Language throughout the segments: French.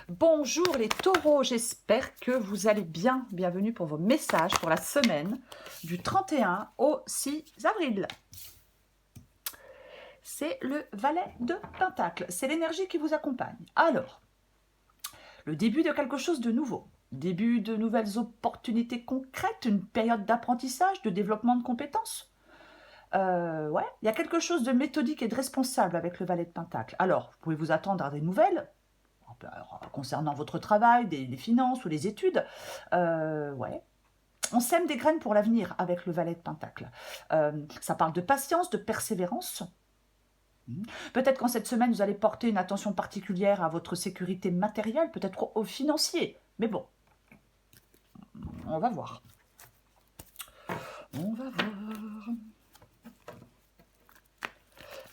Bonjour les taureaux, j'espère que vous allez bien. Bienvenue pour vos messages pour la semaine du 31 au 6 avril. C'est le valet de Pentacle, c'est l'énergie qui vous accompagne. Alors, le début de quelque chose de nouveau, début de nouvelles opportunités concrètes, une période d'apprentissage, de développement de compétences. Ouais, il y a quelque chose de méthodique et de responsable avec le valet de Pentacle. Alors, vous pouvez vous attendre à des nouvelles, concernant votre travail, des finances ou les études. Ouais. On sème des graines pour l'avenir avec le valet de Pentacle. Ça parle de patience, de persévérance. Peut-être qu'en cette semaine, vous allez porter une attention particulière à votre sécurité matérielle, peut-être au financier. Mais bon, on va voir. On va voir.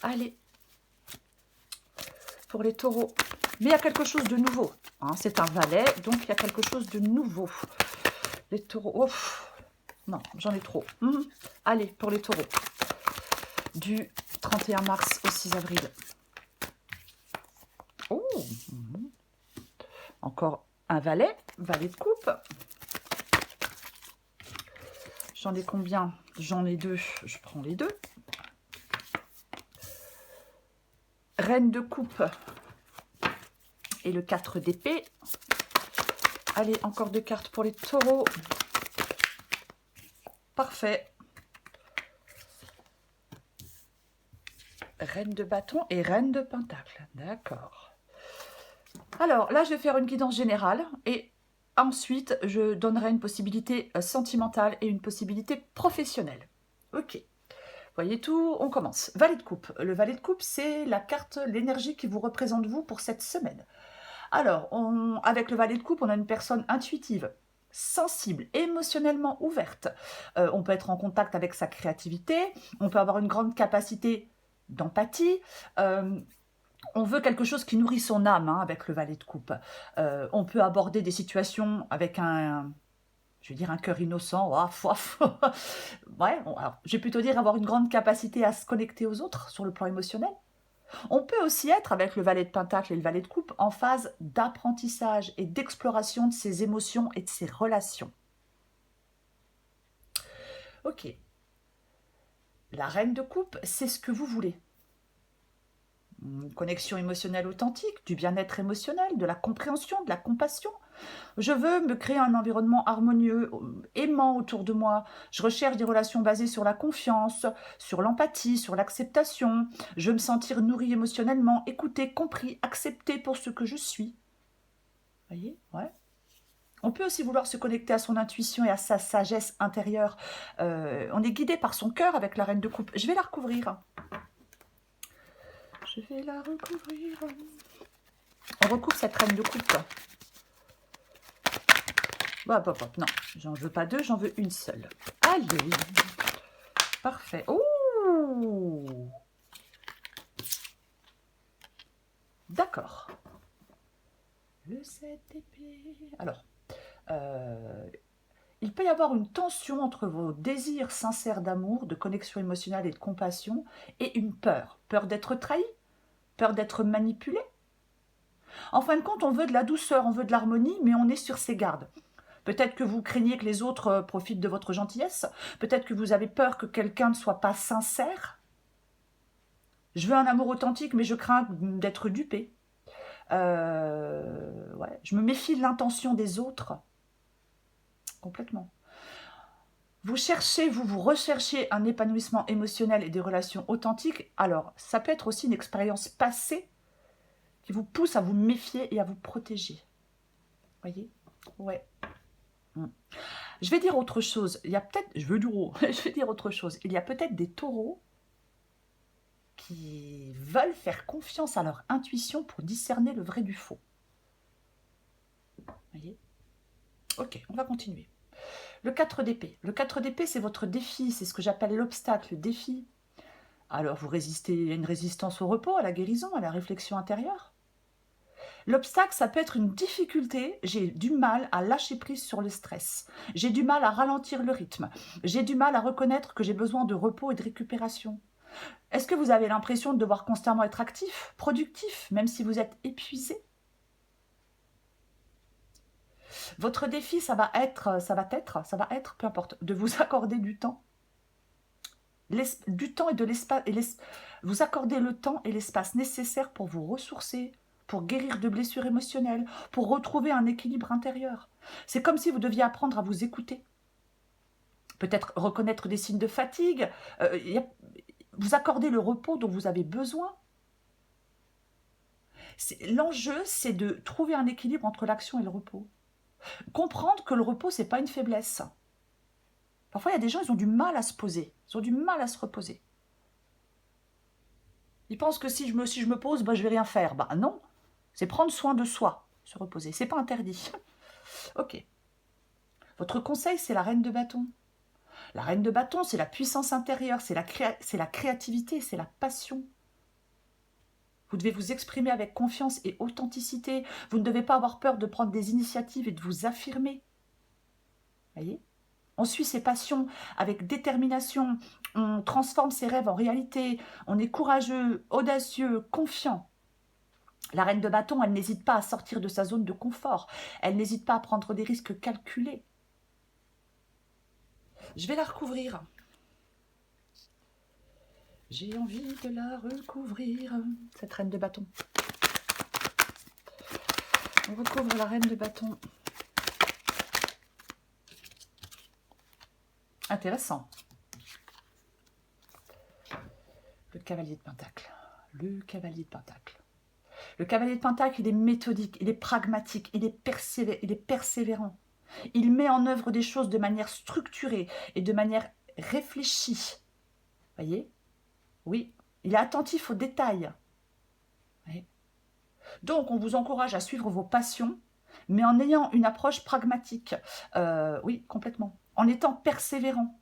Allez, pour les taureaux. Mais il y a quelque chose de nouveau. Hein, c'est un valet, donc il y a quelque chose de nouveau. Les taureaux. Oh, non, j'en ai trop. Allez, pour les taureaux. Du 31 mars au 6 avril. Oh, encore un valet, valet de coupe. J'en ai combien? J'en ai deux, je prends les deux. Reine de coupe et le 4 d'épée. Allez, encore deux cartes pour les taureaux. Parfait. Reine de bâton et reine de pentacle. D'accord. Alors, là, je vais faire une guidance générale et ensuite, je donnerai une possibilité sentimentale et une possibilité professionnelle. Ok. Voyez tout, on commence. Valet de coupe. Le valet de coupe, c'est la carte, l'énergie qui vous représente vous pour cette semaine. Alors, avec le valet de coupe, on a une personne intuitive, sensible, émotionnellement ouverte. On peut être en contact avec sa créativité, on peut avoir une grande capacité d'empathie. On veut quelque chose qui nourrit son âme avec le valet de coupe. On peut aborder des situations avec je vais dire un cœur innocent. Ouais, alors, je vais plutôt dire avoir une grande capacité à se connecter aux autres sur le plan émotionnel. On peut aussi être, avec le valet de pentacle et le valet de coupe, en phase d'apprentissage et d'exploration de ses émotions et de ses relations. Ok. La reine de coupe, c'est ce que vous voulez. Une connexion émotionnelle authentique, du bien-être émotionnel, de la compréhension, de la compassion. Je veux me créer un environnement harmonieux, aimant autour de moi. Je recherche des relations basées sur la confiance, sur l'empathie, sur l'acceptation. Je veux me sentir nourrie émotionnellement, écoutée, compris, acceptée pour ce que je suis. Vous voyez? Ouais. On peut aussi vouloir se connecter à son intuition et à sa sagesse intérieure. On est guidé par son cœur avec la reine de coupe. Je vais la recouvrir. Je vais la recouvrir. On recouvre cette reine de coupe. Hop, hop, hop. Non, j'en veux pas deux, j'en veux une seule. Allez. Parfait. Ouh. D'accord. Le 7 d'épée. Alors, il peut y avoir une tension entre vos désirs sincères d'amour, de connexion émotionnelle et de compassion, et une peur. Peur d'être trahi, peur d'être manipulé. En fin de compte, on veut de la douceur, on veut de l'harmonie, mais on est sur ses gardes. Peut-être que vous craignez que les autres profitent de votre gentillesse. Peut-être que vous avez peur que quelqu'un ne soit pas sincère. Je veux un amour authentique, mais je crains d'être dupé. Ouais. Je me méfie de l'intention des autres. Complètement. Vous cherchez, vous recherchez un épanouissement émotionnel et des relations authentiques. Alors, ça peut être aussi une expérience passée qui vous pousse à vous méfier et à vous protéger. Voyez? Ouais. Je vais dire autre chose. Il y a peut-être... Je vais dire autre chose. Il y a peut-être des taureaux qui veulent faire confiance à leur intuition pour discerner le vrai du faux. Voyez? Ok, on va continuer. Le 4 d'épée. Le 4 d'épée, c'est votre défi, c'est ce que j'appelle l'obstacle, le défi. Alors, vous résistez à une résistance au repos, à la guérison, à la réflexion intérieure. L'obstacle, ça peut être une difficulté. J'ai du mal à lâcher prise sur le stress. J'ai du mal à ralentir le rythme. J'ai du mal à reconnaître que j'ai besoin de repos et de récupération. Est-ce que vous avez l'impression de devoir constamment être actif, productif, même si vous êtes épuisé? Votre défi, ça va être, peu importe, de vous accorder du temps. Du temps et de l'espace. Vous accorder le temps et l'espace nécessaires pour vous ressourcer, pour guérir de blessures émotionnelles, pour retrouver un équilibre intérieur. C'est comme si vous deviez apprendre à vous écouter. Peut-être reconnaître des signes de fatigue. Vous accorder le repos dont vous avez besoin. L'enjeu, c'est de trouver un équilibre entre l'action et le repos. Comprendre que le repos, c'est pas une faiblesse. Parfois, il y a des gens, ils ont du mal à se poser. Ils ont du mal à se reposer. Ils pensent que si je me pose, bah, je vais rien faire. Bah non, c'est prendre soin de soi, se reposer. C'est pas interdit. Ok. Votre conseil, c'est la reine de bâton. La reine de bâton, c'est la puissance intérieure, c'est la créativité, c'est la passion. Vous devez vous exprimer avec confiance et authenticité. Vous ne devez pas avoir peur de prendre des initiatives et de vous affirmer. Voyez ? On suit ses passions avec détermination. On transforme ses rêves en réalité. On est courageux, audacieux, confiant. La reine de bâton, elle n'hésite pas à sortir de sa zone de confort. Elle n'hésite pas à prendre des risques calculés. Je vais la recouvrir. J'ai envie de la recouvrir, cette reine de bâton. On recouvre la reine de bâton. Intéressant. Le cavalier de pentacle. Le cavalier de pentacle. Le cavalier de pentacle, il est méthodique, il est pragmatique, il est persévérant. Il met en œuvre des choses de manière structurée et de manière réfléchie. Voyez ? Oui, il est attentif aux détails. Oui. Donc, on vous encourage à suivre vos passions, mais en ayant une approche pragmatique. Oui, complètement. En étant persévérant.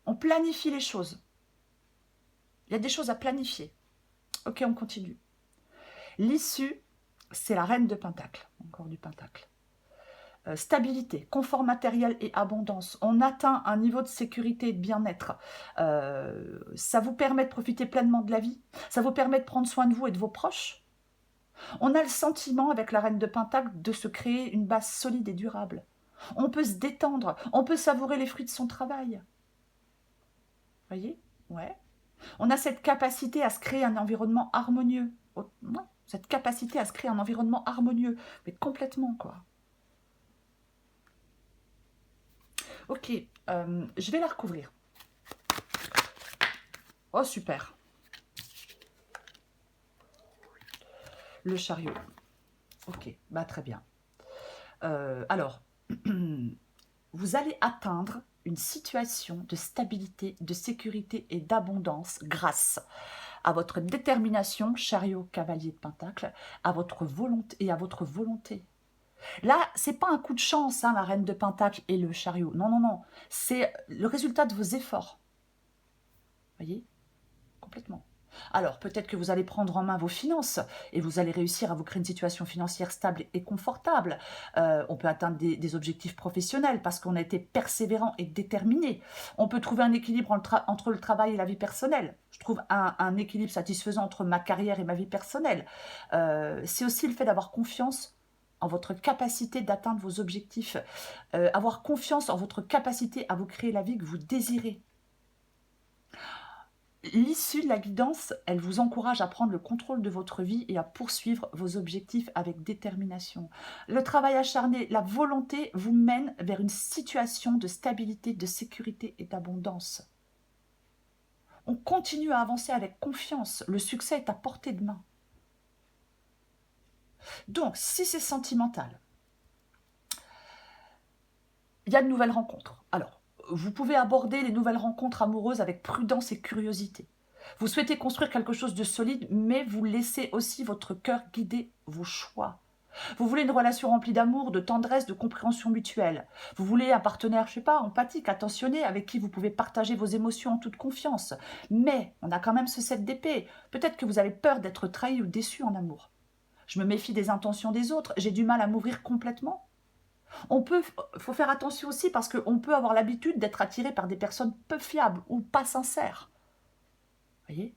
On planifie les choses. Il y a des choses à planifier. Ok, on continue. L'issue, c'est la reine de pentacle. Encore du pentacle. Stabilité, confort matériel et abondance. On atteint un niveau de sécurité et de bien-être. Ça vous permet de profiter pleinement de la vie. Ça vous permet de prendre soin de vous et de vos proches. On a le sentiment, avec la reine de pentacle, de se créer une base solide et durable. On peut se détendre. On peut savourer les fruits de son travail. Voyez ? Ouais. On a cette capacité à se créer un environnement harmonieux. Cette capacité à se créer un environnement harmonieux. Mais complètement, quoi. Ok, je vais la recouvrir. Oh, super. Le chariot. Ok, bah très bien. Alors, vous allez atteindre une situation de stabilité, de sécurité et d'abondance grâce à votre détermination, chariot, cavalier de pentacle, à votre volonté et à votre volonté. Là, c'est pas un coup de chance, hein, la reine de pentacle et le chariot. Non, non, non. C'est le résultat de vos efforts. Voyez ? Complètement. Alors, peut-être que vous allez prendre en main vos finances et vous allez réussir à vous créer une situation financière stable et confortable. On peut atteindre des objectifs professionnels parce qu'on a été persévérant et déterminé. On peut trouver un équilibre entre le travail et la vie personnelle. Je trouve un équilibre satisfaisant entre ma carrière et ma vie personnelle. C'est aussi le fait d'avoir confiance en votre capacité d'atteindre vos objectifs, avoir confiance en votre capacité à vous créer la vie que vous désirez. L'issue de la guidance, elle vous encourage à prendre le contrôle de votre vie et à poursuivre vos objectifs avec détermination. Le travail acharné, la volonté vous mène vers une situation de stabilité, de sécurité et d'abondance. On continue à avancer avec confiance. Le succès est à portée de main. Donc, si c'est sentimental, il y a de nouvelles rencontres. Alors, vous pouvez aborder les nouvelles rencontres amoureuses avec prudence et curiosité. Vous souhaitez construire quelque chose de solide, mais vous laissez aussi votre cœur guider vos choix. Vous voulez une relation remplie d'amour, de tendresse, de compréhension mutuelle. Vous voulez un partenaire, je sais pas, empathique, attentionné, avec qui vous pouvez partager vos émotions en toute confiance. Mais on a quand même ce 7 d'épée. Peut-être que vous avez peur d'être trahi ou déçu en amour. Je me méfie des intentions des autres, j'ai du mal à m'ouvrir complètement. Faut faire attention aussi parce qu'on peut avoir l'habitude d'être attiré par des personnes peu fiables ou pas sincères. Voyez ?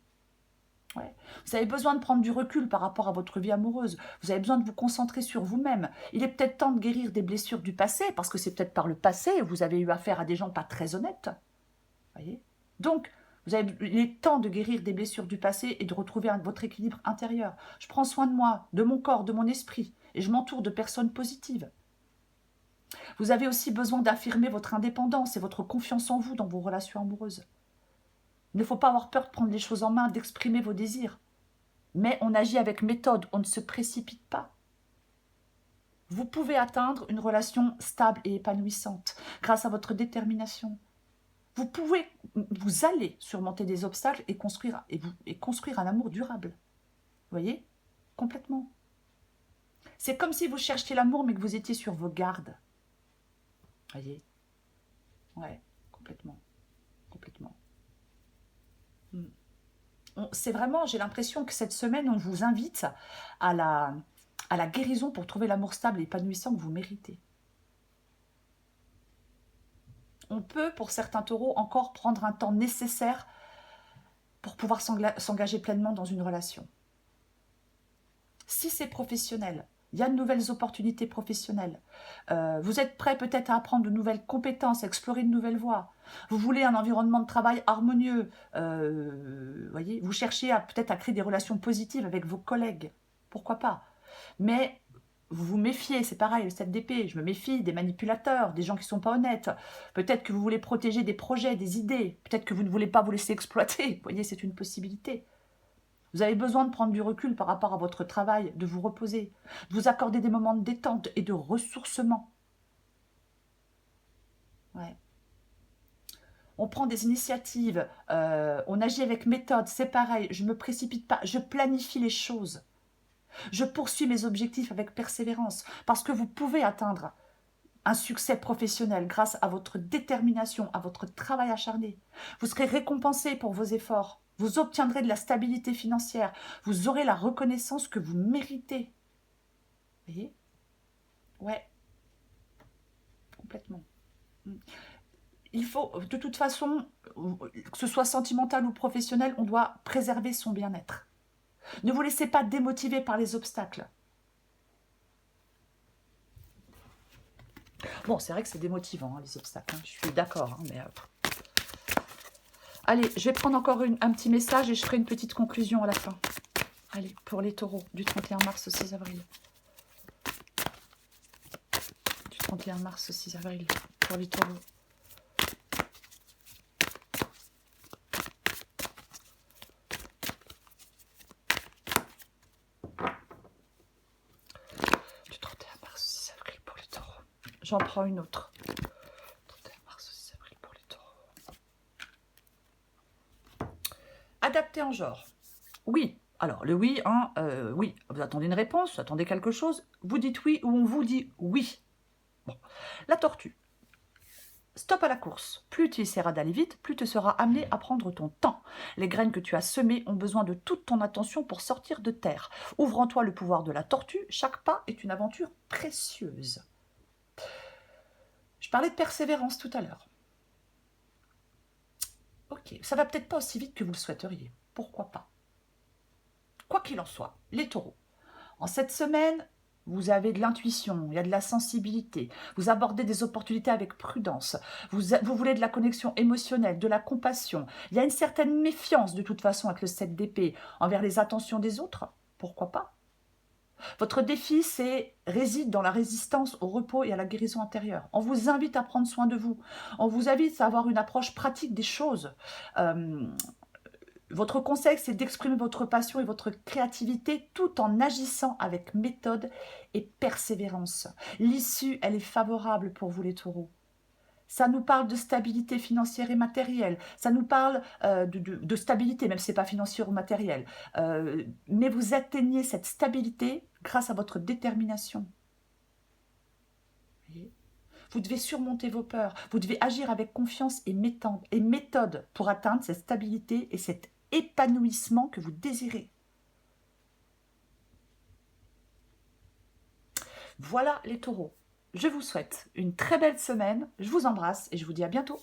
Ouais. Vous avez besoin de prendre du recul par rapport à votre vie amoureuse. Vous avez besoin de vous concentrer sur vous-même. Il est peut-être temps de guérir des blessures du passé, parce que c'est peut-être par le passé, vous avez eu affaire à des gens pas très honnêtes. Voyez. Donc, il est temps de guérir des blessures du passé et de retrouver votre équilibre intérieur. Je prends soin de moi, de mon corps, de mon esprit, et je m'entoure de personnes positives. Vous avez aussi besoin d'affirmer votre indépendance et votre confiance en vous dans vos relations amoureuses. Il ne faut pas avoir peur de prendre les choses en main, d'exprimer vos désirs. Mais on agit avec méthode, on ne se précipite pas. Vous pouvez atteindre une relation stable et épanouissante grâce à votre détermination. Vous allez surmonter des obstacles et construire un amour durable. Vous voyez? Complètement. C'est comme si vous cherchiez l'amour mais que vous étiez sur vos gardes. Vous voyez? Ouais, complètement. Complètement. C'est vraiment, j'ai l'impression que cette semaine, on vous invite à la guérison pour trouver l'amour stable et épanouissant que vous méritez. On peut, pour certains taureaux, encore prendre un temps nécessaire pour pouvoir s'engager pleinement dans une relation. Si c'est professionnel, il y a de nouvelles opportunités professionnelles. Vous êtes prêt peut-être à apprendre de nouvelles compétences, à explorer de nouvelles voies. Vous voulez un environnement de travail harmonieux. Voyez, vous cherchez peut-être à créer des relations positives avec vos collègues. Pourquoi pas? Mais vous vous méfiez, c'est pareil, le 7 d'épée, je me méfie des manipulateurs, des gens qui ne sont pas honnêtes. Peut-être que vous voulez protéger des projets, des idées. Peut-être que vous ne voulez pas vous laisser exploiter. Vous voyez, c'est une possibilité. Vous avez besoin de prendre du recul par rapport à votre travail, de vous reposer, de vous accorder des moments de détente et de ressourcement. Ouais. On prend des initiatives, on agit avec méthode, c'est pareil, je ne me précipite pas, je planifie les choses. Je poursuis mes objectifs avec persévérance parce que vous pouvez atteindre un succès professionnel grâce à votre détermination, à votre travail acharné. Vous serez récompensé pour vos efforts. Vous obtiendrez de la stabilité financière. Vous aurez la reconnaissance que vous méritez. Vous voyez? Ouais, complètement. Il faut, de toute façon, que ce soit sentimental ou professionnel, on doit préserver son bien-être. Ne vous laissez pas démotiver par les obstacles. Bon, c'est vrai que c'est démotivant, hein, les obstacles. Hein. Je suis d'accord, hein, mais... Allez, je vais prendre encore un petit message et je ferai une petite conclusion à la fin. Allez, pour les taureaux, du 31 mars au 6 avril. Du 31 mars au 6 avril, pour les taureaux. Du 31 mars au 6 avril pour les taureaux. J'en prends une autre. 31 mars au 6 avril pour les taureaux. Adapté en genre. Oui. Alors, le oui, hein, oui, vous attendez une réponse, vous attendez quelque chose, vous dites oui ou on vous dit oui. Bon. La tortue. Stop à la course. Plus tu essaieras d'aller vite, plus tu seras amené à prendre ton temps. Les graines que tu as semées ont besoin de toute ton attention pour sortir de terre. Ouvre en toi le pouvoir de la tortue, chaque pas est une aventure précieuse. Je parlais de persévérance tout à l'heure. Ok, ça va peut-être pas aussi vite que vous le souhaiteriez. Pourquoi pas? Quoi qu'il en soit, les taureaux. En cette semaine, vous avez de l'intuition, il y a de la sensibilité, vous abordez des opportunités avec prudence, vous voulez de la connexion émotionnelle, de la compassion. Il y a une certaine méfiance de toute façon avec le 7 d'épée envers les attentions des autres. Pourquoi pas? Votre défi réside dans la résistance au repos et à la guérison intérieure. On vous invite à prendre soin de vous. On vous invite à avoir une approche pratique des choses. Votre conseil, c'est d'exprimer votre passion et votre créativité tout en agissant avec méthode et persévérance. L'issue, elle est favorable pour vous les taureaux. Ça nous parle de stabilité financière et matérielle. Ça nous parle de stabilité, même si ce n'est pas financière ou matérielle. Mais vous atteignez cette stabilité grâce à votre détermination. Vous devez surmonter vos peurs. Vous devez agir avec confiance et méthode pour atteindre cette stabilité et cet épanouissement que vous désirez. Voilà les taureaux. Je vous souhaite une très belle semaine. Je vous embrasse et je vous dis à bientôt.